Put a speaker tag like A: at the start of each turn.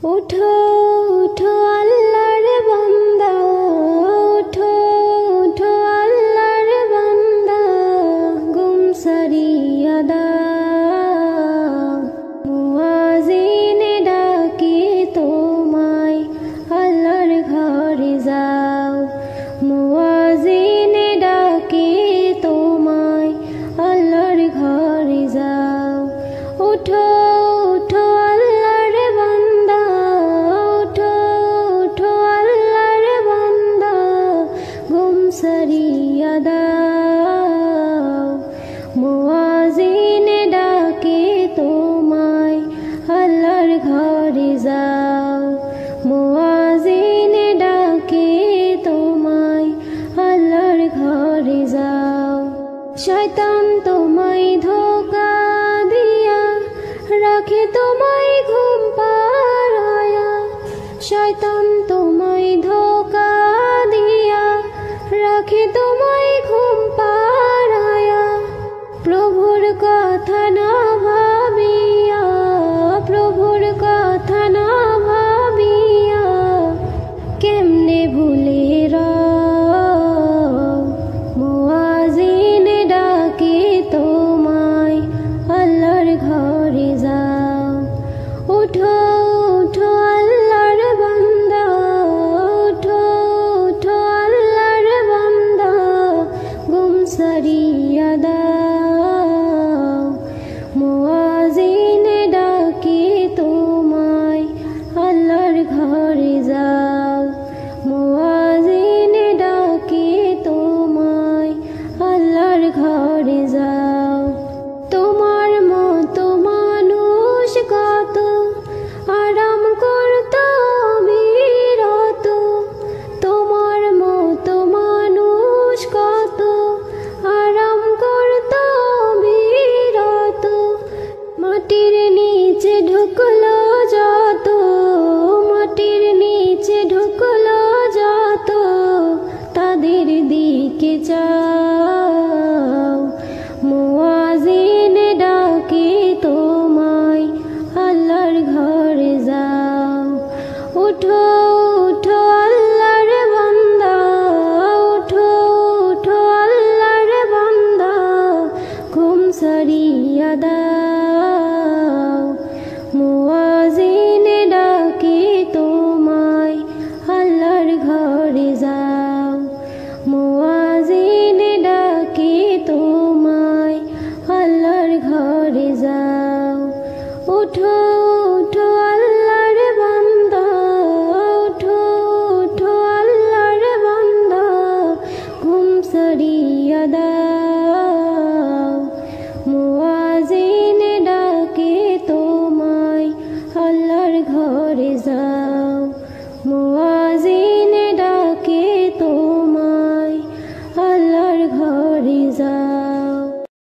A: উঠো উঠো আল্লাহর বান্দা, উঠো উঠো আল্লাহর বান্দা, গুম সারিয়া দাও। মুয়াজ্জিনে ডাকে তোমায়, আল্লাহর ঘরে যাও। মুয়াজ্জিনে ডাকে তোমায়, আল্লাহর ঘরে যাও। উঠো উঠো আল্লাহর বান্দা, উঠো উঠো আল্লাহর বান্দা, গুম সারিয়া দাও। মুয়াজ্জিনে ডাকে তোমায়, আল্লাহর ঘরে যাও। মুয়াজ্জিনে ডাকে তোমায়, আল্লাহর ঘরে যাও। শয়তান তোমায় ধোঁকা দিয়া রাখে তোমায় ঘুম পাড়ায়া। শয়তান তোমায় ধোঁকা দিয়া রাখে তোমায় ঘুম পাড়ায়া। প্রভুর কথা না ভাবিয়া, প্রভুর কথা না ভাবিয়া, কেমনে ভুলে রও। মুয়াজ্জিনে ডাকে তোমায়, আল্লাহর ঘরে যাও। উঠো উঠো আল্লাহর বান্দা, উঠো উঠো আল্লাহর বান্দা, গুম সারিয়া দাও। মুয়াজ্জিনে ডাকে তোমায়, আল্লাহর ঘরে যাও। মুয়াজ্জিনে ডাকে তোমায়, আল্লাহর ঘরে যাও। তোমার মতো মানুষ কত আরাম করত বিরত। তোমার মতো মানুষ কত আরাম করত বিরত। মাটির নিচে ঢুকলো যত, মাটির নিচে ঢুকলো যত, তাদের দিকে চাও। মুয়াজ্জিনে ডাকে তোমায়, আল্লাহর ঘরে যাও। উঠো উঠো আল্লাহর বান্দা, উঠো উঠো আল্লাহর বান্দা, ঘুম সারিয়া দাও। মুয়াজ্জিনে ডাকে তোমায়, আল্লাহর ঘরে যাও। মুয়াজ্জিনে ডাকে তোমায়, আল্লাহর ঘরে যাও। উঠো উঠো আল্লাহর বান্দা, উঠো উঠো আল্লাহর বান্দা, ঘুম সারিয়া দাও। মুয়াজ্জিনে ডাকে তোমায়, আল্লাহর ঘরে যাও।